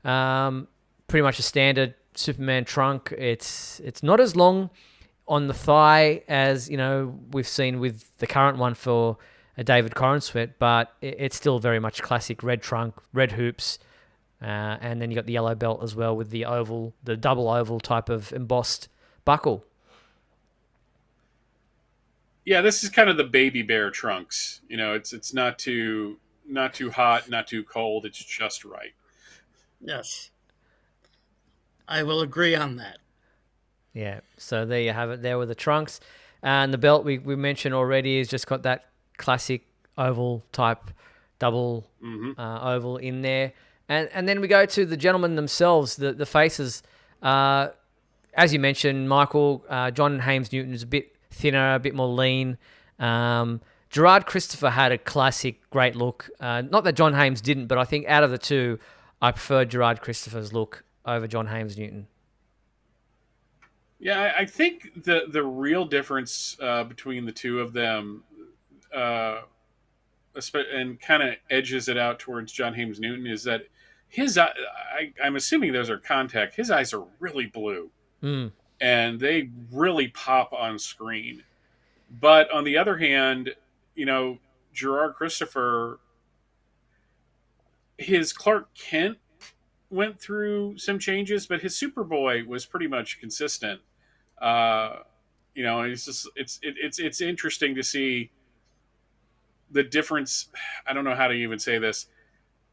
pretty much a standard Superman trunk. It's not as long on the thigh as we've seen with the current one for a David Corenswet, but it's still very much classic red trunk, red hoops, and then you got the yellow belt as well with the double oval type of embossed buckle. Yeah, this is kind of the baby bear trunks. It's not too hot, not too cold. It's just right. Yes, I will agree on that. Yeah, so there you have it. There were the trunks, and the belt we mentioned already has just got that classic oval type double oval in there, and then we go to the gentlemen themselves, the faces. As you mentioned, Michael, John Haymes Newton is a bit thinner, a bit more lean. Gerard Christopher had a classic great look. Not that John Haymes didn't, but I think out of the two, I preferred Gerard Christopher's look over John Haymes Newton. Yeah, I think the real difference between the two of them, and kind of edges it out towards John Haymes Newton, is that his I'm assuming those are contact. His eyes are really blue. And they really pop on screen. But on the other hand, Gerard Christopher, his Clark Kent went through some changes, but his Superboy was pretty much consistent. It's interesting to see the difference. I don't know how to even say this.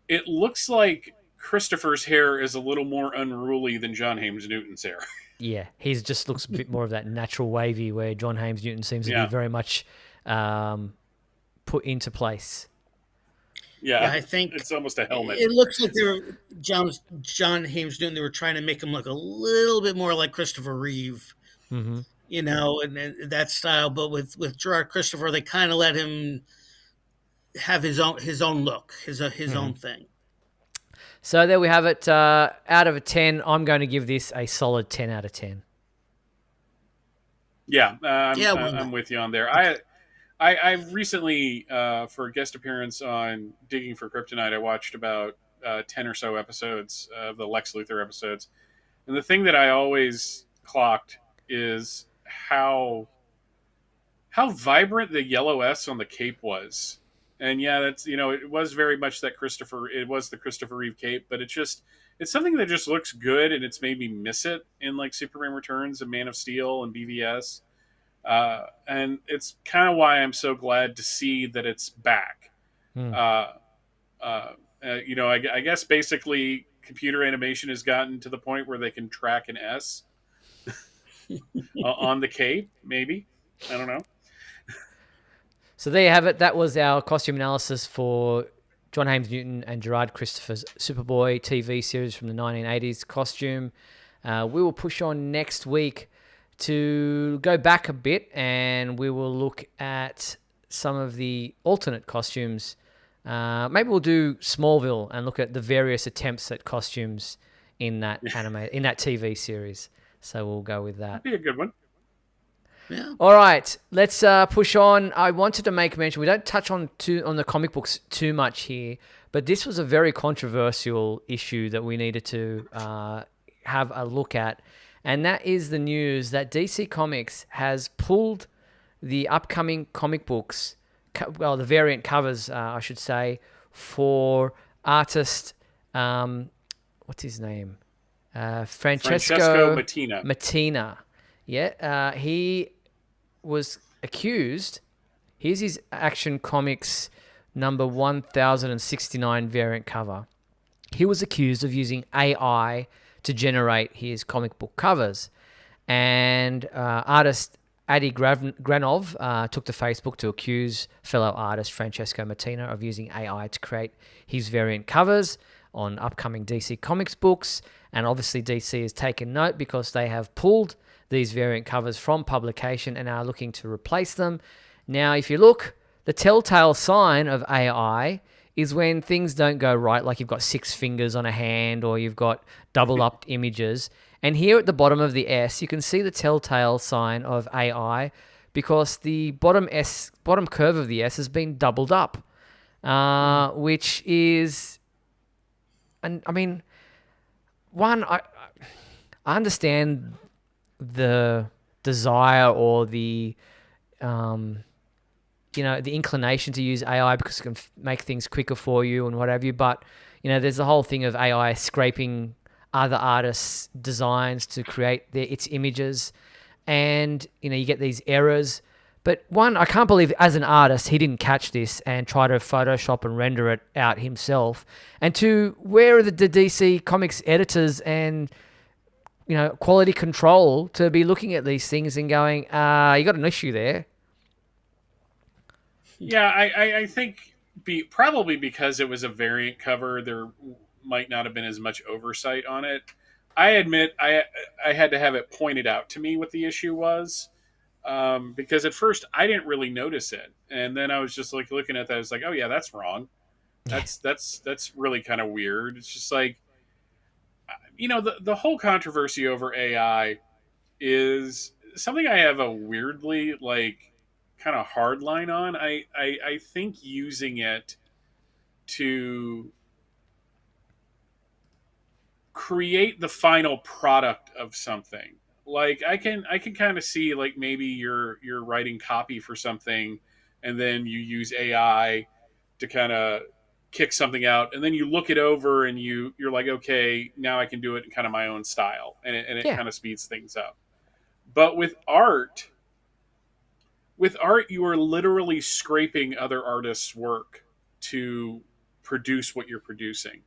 It looks like Christopher's hair is a little more unruly than John Haymes Newton's hair. Yeah, he just looks a bit more of that natural wavy, where John Haymes Newton seems to be very much put into place. Yeah, I think it's almost a helmet. It looks like they were John Haymes Newton. They were trying to make him look a little bit more like Christopher Reeve, and that style. But with Gerard Christopher, they kind of let him have his own look, his own thing. So there we have it. Out of a 10, I'm going to give this a solid 10 out of 10. Yeah, I'm with you on there. I recently, for a guest appearance on Digging for Kryptonite, I watched about 10 or so episodes of the Lex Luthor episodes. And the thing that I always clocked is how vibrant the yellow S on the cape was. And yeah, that's, it was very much it was the Christopher Reeve cape, but it's something that just looks good, and it's made me miss it in like Superman Returns and Man of Steel and BVS. And it's kind of why I'm so glad to see that it's back. I guess basically computer animation has gotten to the point where they can track an S on the cape, maybe. I don't know. So there you have it. That was our costume analysis for John Haymes Newton and Gerard Christopher's Superboy TV series from the 1980s costume. We will push on next week to go back a bit, and we will look at some of the alternate costumes. Maybe we'll do Smallville and look at the various attempts at costumes in that in that TV series. So we'll go with that. That'd be a good one. Yeah. All right, let's push on. I wanted to make a mention. We don't touch on the comic books too much here, but this was a very controversial issue that we needed to have a look at, and that is the news that DC Comics has pulled the upcoming comic books, the variant covers, I should say, for artist, what's his name? Francesco Mattina. Yeah, he was accused. Here's his Action Comics number 1069 variant cover. He was accused of using AI to generate his comic book covers. And artist Adi Granov took to Facebook to accuse fellow artist Francesco Mattina of using AI to create his variant covers on upcoming DC Comics books. And obviously DC has taken note because they have pulled these variant covers from publication and are looking to replace them. Now, if you look, the telltale sign of AI is when things don't go right, like you've got 6 fingers on a hand or you've got double up images. And here at the bottom of the S, you can see the telltale sign of AI because the bottom curve of the S has been doubled up, which is, and I mean, one, I understand the desire or the the inclination to use AI because it can make things quicker for you and what have you. But, there's the whole thing of AI scraping other artists' designs to create its images. And, you get these errors. But one, I can't believe as an artist, he didn't catch this and try to Photoshop and render it out himself. And two, where are the DC Comics editors and, quality control to be looking at these things and going, you got an issue there. Yeah, I think probably because it was a variant cover, there might not have been as much oversight on it. I admit I had to have it pointed out to me what the issue was, because at first I didn't really notice it, and then I was just like looking at that. I was like, oh yeah, that's wrong. That's really kind of weird. It's just like, the whole controversy over AI is something I have a weirdly kind of hard line on. I think using it to create the final product of something, like I can kind of see, like, maybe you're writing copy for something and then you use AI to kind of kick something out, and then you look it over and you're like, okay, now I can do it in kind of my own style, and it kind of speeds things up. But with art, you are literally scraping other artists' work to produce what you're producing.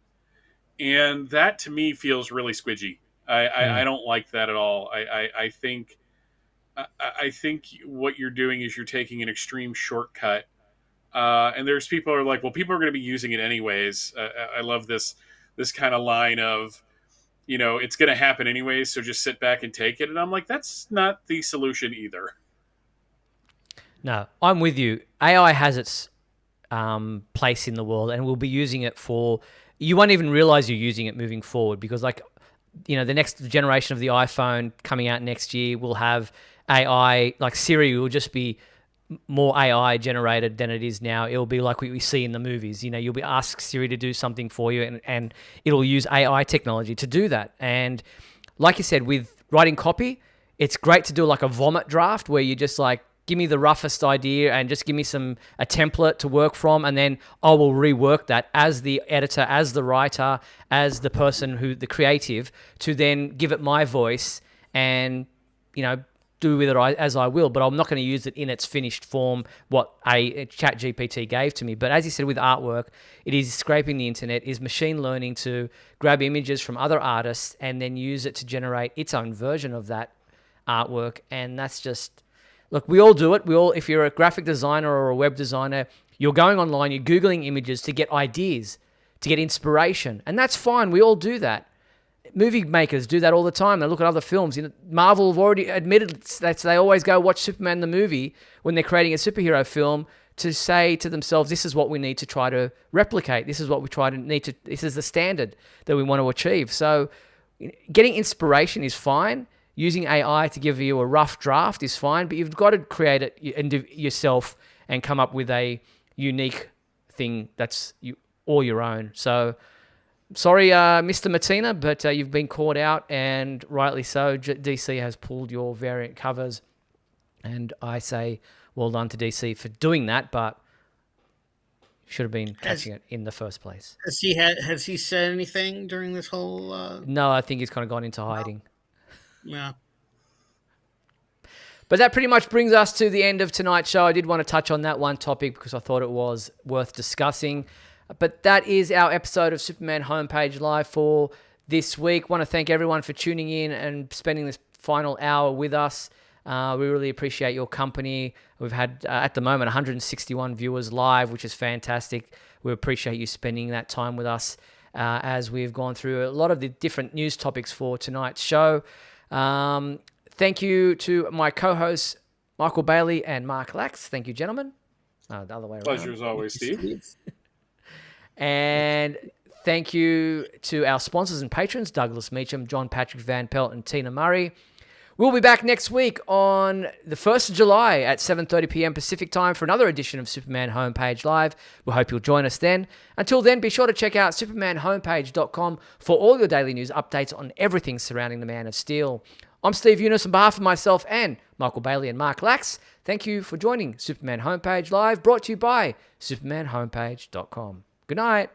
And that to me feels really squidgy. I don't like that at all. I think what you're doing is you're taking an extreme shortcut. And there's people who are like, well, people are going to be using it anyways. I love this kind of line of, it's going to happen anyways, so just sit back and take it. And I'm like, that's not the solution either. No, I'm with you. AI has its place in the world, and we'll be using it for. You won't even realize you're using it moving forward because, the next generation of the iPhone coming out next year will have AI. Like Siri will just be more AI generated than it is now. It'll be like what we see in the movies. You'll be asked Siri to do something for you, and it'll use AI technology to do that. And like you said, with writing copy, it's great to do like a vomit draft where you just like, give me the roughest idea and just give me a template to work from, and then I will rework that as the editor, as the writer, as the person the creative, to then give it my voice and, do with it as I will. But I'm not going to use it in its finished form, what a chat GPT gave to me. But as you said, with artwork, it is scraping the internet, is machine learning to grab images from other artists and then use it to generate its own version of that artwork. And that's just... Look, we all do it. If you're a graphic designer or a web designer, you're going online, you're Googling images to get ideas, to get inspiration. And that's fine. We all do that. Movie makers do that all the time. They look at other films. Marvel have already admitted that they always go watch Superman the movie when they're creating a superhero film to say to themselves, this is what we need to try to replicate. This is what we this is the standard that we want to achieve. So getting inspiration is fine. Using AI to give you a rough draft is fine, but you've got to create it yourself and come up with a unique thing that's all your own. So, sorry, Mr. Martina, but you've been caught out, and rightly so. DC has pulled your variant covers, and I say well done to DC for doing that, but should have been catching it in the first place. Has he said anything during this whole... No, I think he's kind of gone into hiding. Yeah. But that pretty much brings us to the end of tonight's show. I did want to touch on that one topic because I thought it was worth discussing. But that is our episode of Superman Homepage Live for this week. Want to thank everyone for tuning in and spending this final hour with us. We really appreciate your company. We've had, at the moment, 161 viewers live, which is fantastic. We appreciate you spending that time with us as we've gone through a lot of the different news topics for tonight's show. Thank you to my co-hosts, Michael Bailey and Mark Lax. Thank you, gentlemen. The other way around. Pleasure as always, Steve. And thank you to our sponsors and patrons, Douglas Meacham, John Patrick Van Pelt, and Tina Murray. We'll be back next week on the 1st of July at 7:30 p.m. Pacific time for another edition of Superman Homepage Live. We hope you'll join us then. Until then, be sure to check out supermanhomepage.com for all your daily news updates on everything surrounding the Man of Steel. I'm Steve Eunice on behalf of myself and Michael Bailey and Mark Lax. Thank you for joining Superman Homepage Live, brought to you by supermanhomepage.com. Good night.